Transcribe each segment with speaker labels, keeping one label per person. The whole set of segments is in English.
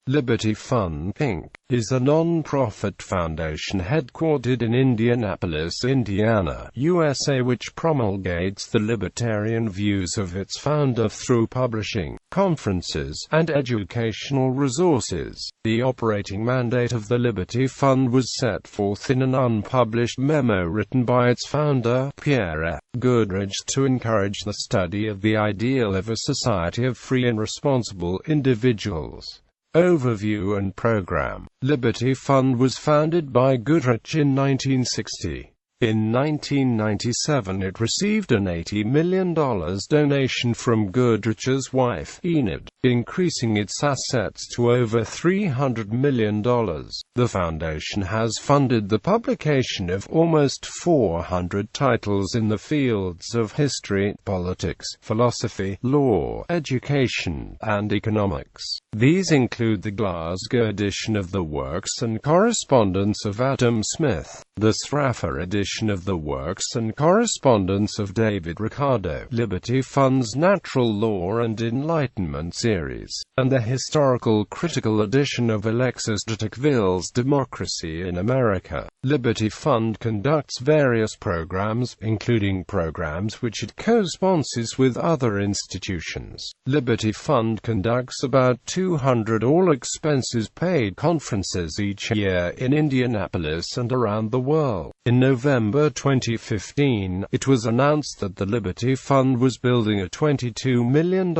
Speaker 1: Liberty Fund, Inc. is a non-profit foundation headquartered in Indianapolis, Indiana, USA, which promulgates the libertarian views of its founder through publishing, conferences, and educational resources. The operating mandate of the Liberty Fund was set forth in an unpublished memo written by its founder, Pierre F.Goodrich, to encourage the study of the ideal of a society of free and responsible individuals. Overview and Program. Liberty Fund was founded by Goodrich in 1960. In 1997 it received an $80 million donation from Goodrich's wife, Enid, increasing its assets to over $300 million. The foundation has funded the publication of almost 400 titles in the fields of history, politics, philosophy, law, education, and economics. These include the Glasgow edition of the Works and Correspondence of Adam Smith, the Stratford edition of the Works and Correspondence of David Ricardo, Liberty Fund's Natural Law and Enlightenment series, and the historical critical edition of Alexis de Tocqueville's Democracy in America. Liberty Fund conducts various programs, including programs which it co-sponsors with other institutions. Liberty Fund conducts about 200 all-expenses-paid conferences each year in Indianapolis and around the world. In November 2015, it was announced that the Liberty Fund was building a $22 million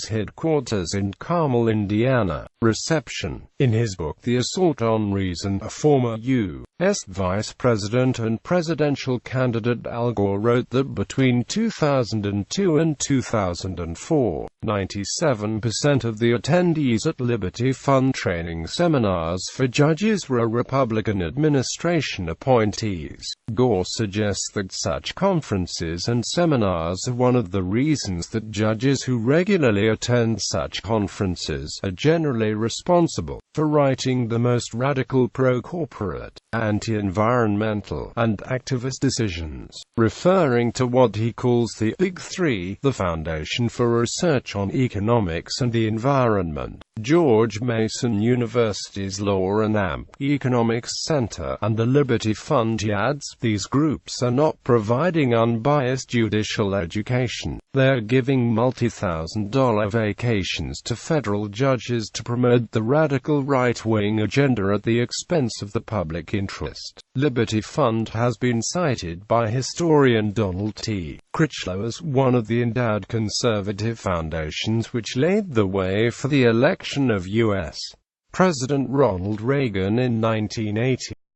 Speaker 1: headquarters in Carmel, Indiana. Reception. In his book The Assault on Reason, a former U.S. Vice President and presidential candidate Al Gore wrote that between 2002 and 2004, 97% of the attendees at Liberty Fund training seminars for judges were Republican administration appointees. Gore suggests that such conferences and seminars are one of the reasons that judges who regularly attend such conferences are generally responsible for writing the most radical pro-corporate, anti-environmental, and activist decisions. Referring to what he calls the Big Three, the Foundation for Research on Economics and the Environment, George Mason University's Law and AMP Economics Center, and the Liberty Fund, he adds, these groups are not providing unbiased judicial education. They are giving multi-thousand-dollar vacations to federal judges to promote the radical right-wing agenda at the expense of the public interest. Liberty Fund has been cited by historian Donald T. Critchlow as one of the endowed conservative foundations which laid the way for the election of U.S. President Ronald Reagan in 1980.